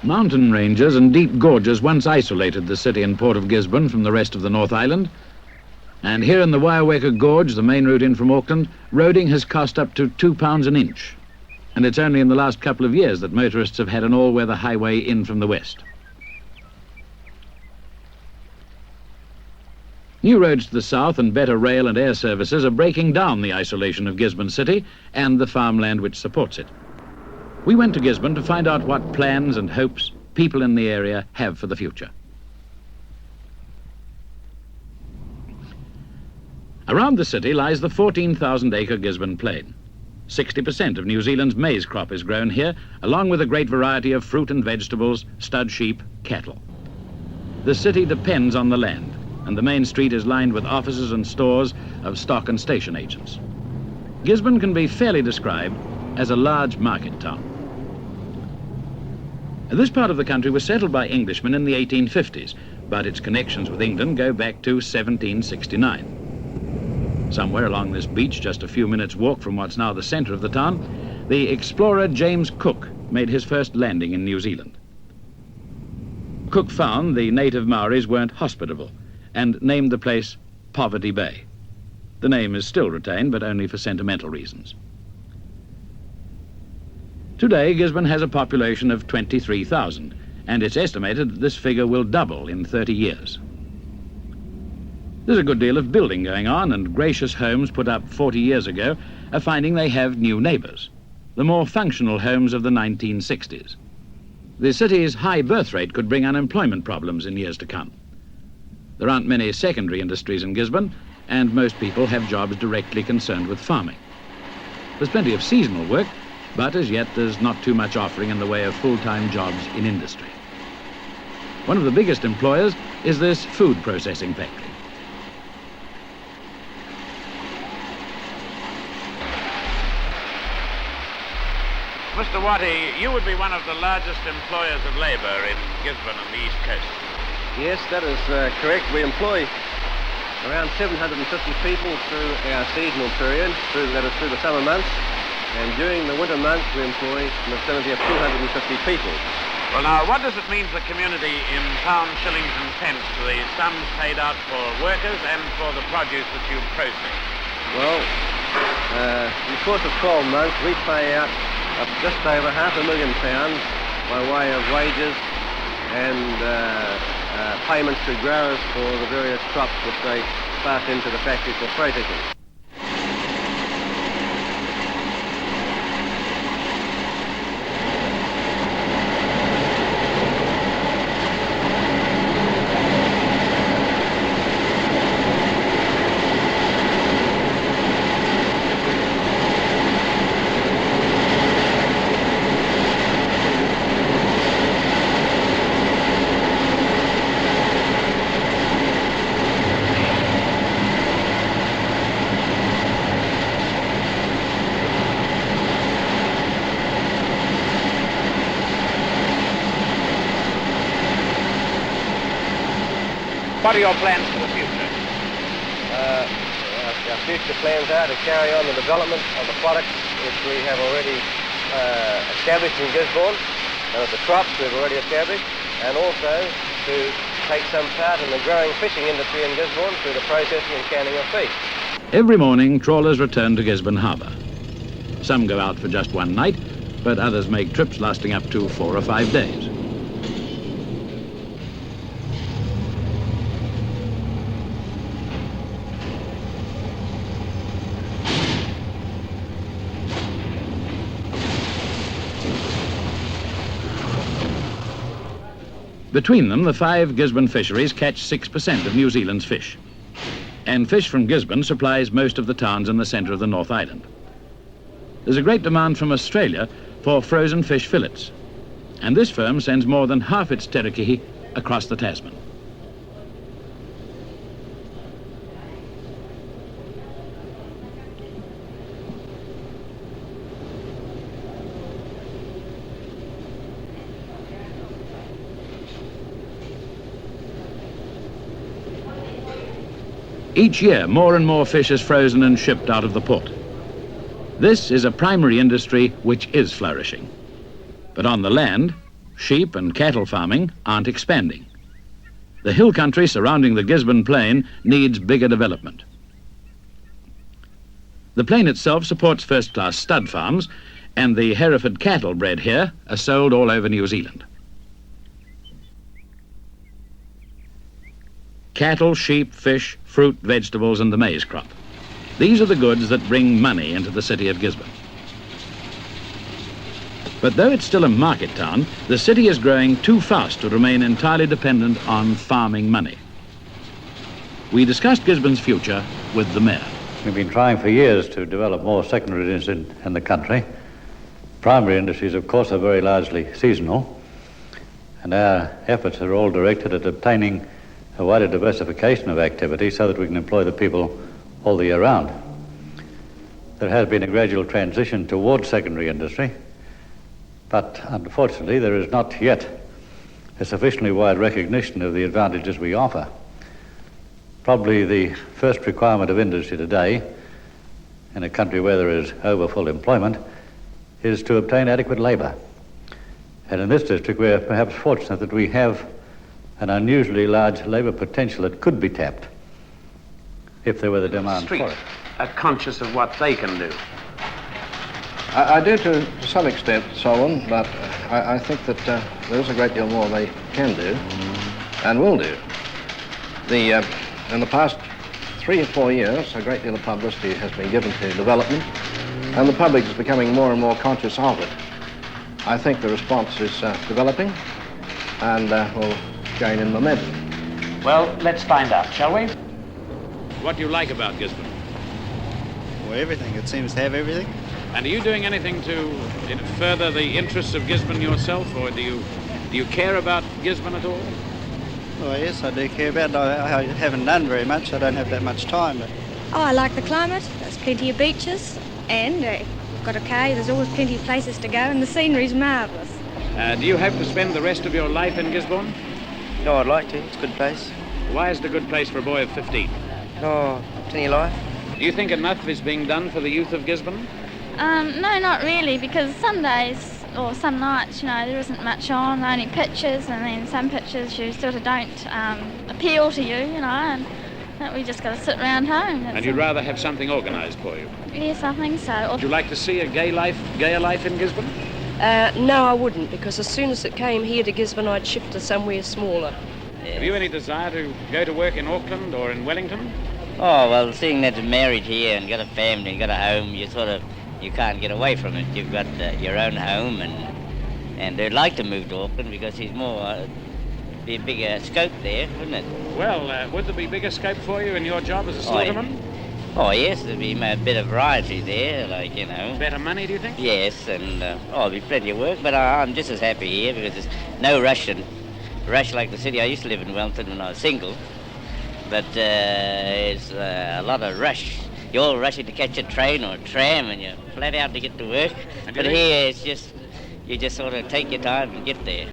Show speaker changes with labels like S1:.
S1: Mountain ranges and deep gorges once isolated the city and port of Gisborne from the rest of the North Island. And here in the Waiaweka Gorge, the main route in from Auckland, roading has cost up to £2 an inch. And it's only in the last couple of years that motorists have had an all-weather highway in from the west. New roads to the south and better rail and air services are breaking down the isolation of Gisborne City and the farmland which supports it. We went to Gisborne to find out what plans and hopes people in the area have for the future. Around the city lies the 14,000-acre Gisborne Plain. 60% of New Zealand's maize crop is grown here, along with a great variety of fruit and vegetables, stud sheep, cattle. The city depends on the land, and the main street is lined with offices and stores of stock and station agents. Gisborne can be fairly described as a large market town. This part of the country was settled by Englishmen in the 1850s, but its connections with England go back to 1769. Somewhere along this beach, just a few minutes' walk from what's now the centre of the town, the explorer James Cook made his first landing in New Zealand. Cook found the native Maoris weren't hospitable and named the place Poverty Bay. The name is still retained, but only for sentimental reasons. Today, Gisborne has a population of 23,000, and it's estimated that this figure will double in 30 years. There's a good deal of building going on, and gracious homes put up 40 years ago are finding they have new neighbours, the more functional homes of the 1960s. The city's high birth rate could bring unemployment problems in years to come. There aren't many secondary industries in Gisborne, and most people have jobs directly concerned with farming. There's plenty of seasonal work, but as yet there's not too much offering in the way of full-time jobs in industry. One of the biggest employers is this food processing factory.
S2: Mr. Watty, you would be one of the largest employers of labour in Gisborne and the East Coast.
S3: Yes, that is correct. We employ around 750 people through our seasonal period, through the summer months. And during the winter months, we employ in the vicinity of 250 people.
S2: Well, now, what does it mean to the community in pounds, shillings and pence, the sums paid out for workers and for the produce that you process?
S3: Well, in the course of 12 months, we pay out just over £500,000 by way of wages and payments to growers for the various crops which they pass into the factory for processing.
S2: What are your plans for the future?
S3: Our future plans are to carry on the development of the products which we have already established in Gisborne, and of the crops we've already established, and also to take some part in the growing fishing industry in Gisborne through the processing and canning of fish.
S1: Every morning, trawlers return to Gisborne Harbour. Some go out for just one night, but others make trips lasting up to 4 or 5 days. Between them, the 5 Gisborne fisheries catch 6% of New Zealand's fish. And fish from Gisborne supplies most of the towns in the centre of the North Island. There's a great demand from Australia for frozen fish fillets, and this firm sends more than half its teriyaki across the Tasman. Each year, more and more fish is frozen and shipped out of the port. This is a primary industry which is flourishing. But on the land, sheep and cattle farming aren't expanding. The hill country surrounding the Gisborne Plain needs bigger development. The plain itself supports first-class stud farms, and the Hereford cattle bred here are sold all over New Zealand. Cattle, sheep, fish, fruit, vegetables and the maize crop. These are the goods that bring money into the city of Gisborne. But though it's still a market town, the city is growing too fast to remain entirely dependent on farming money. We discussed Gisborne's future with the mayor.
S4: We've been trying for years to develop more secondary industries in the country. Primary industries, of course, are very largely seasonal, and our efforts are all directed at obtaining a wider diversification of activity so that we can employ the people all the year round. There has been a gradual transition towards secondary industry, but unfortunately there is not yet a sufficiently wide recognition of the advantages we offer. Probably the first requirement of industry today, in a country where there is over full employment, is to obtain adequate labour. And in this district we're perhaps fortunate that we have an unusually large labour potential that could be tapped if there were the demand for it.
S2: Are conscious of what they can do.
S3: I do to some extent, Selwyn, but I think that there is a great deal more they can do and will do. In the past 3 or 4 years, a great deal of publicity has been given to development, and the public is becoming more and more conscious of it. I think the response is developing and will gain in momentum.
S2: Well, let's find out, shall we?
S1: What do you like about Gisborne?
S5: Well, everything. It seems to have everything.
S1: And are you doing anything to further the interests of Gisborne yourself, or do you care about Gisborne at all?
S5: Well, yes, I do care about it. I haven't done very much. I don't have that much time. But
S6: Oh, I like the climate. There's plenty of beaches, and we've got a car. There's always plenty of places to go, and the scenery's marvellous.
S1: Do you hope to spend the rest of your life in Gisborne?
S7: No, I'd like to. It's a good place.
S1: Why is it a good place for a boy of 15?
S7: Oh, plenty of life.
S1: Do you think enough is being done for the youth of Gisborne?
S8: No, not really, because some days or some nights, there isn't much on, only pictures, and then some pictures you sort of don't appeal to you, and that we just got to sit around home.
S1: And you'd rather have something organised for you?
S8: Yes, I think so.
S1: Would you like to see a gayer life in Gisborne?
S9: No, I wouldn't, because as soon as it came here to Gisborne, I'd shift to somewhere smaller.
S1: Have you any desire to go to work in Auckland or in Wellington?
S7: Oh, well, seeing that you're married here and got a family and got a home, you can't get away from it. You've got your own home, and they'd like to move to Auckland because there's be a bigger scope there, wouldn't it?
S1: Well, would there be bigger scope for you in your job as a slaughterman?
S7: Oh, yes, there'd be a bit of variety there,
S1: Better money, do you think?
S7: Yes, and there'll be plenty of work, but I'm just as happy here because there's no rush like the city. I used to live in Wellington when I was single, but it's a lot of rush. You're all rushing to catch a train or a tram and you're flat out to get to work. But here it's just, you just sort of take your time and get there.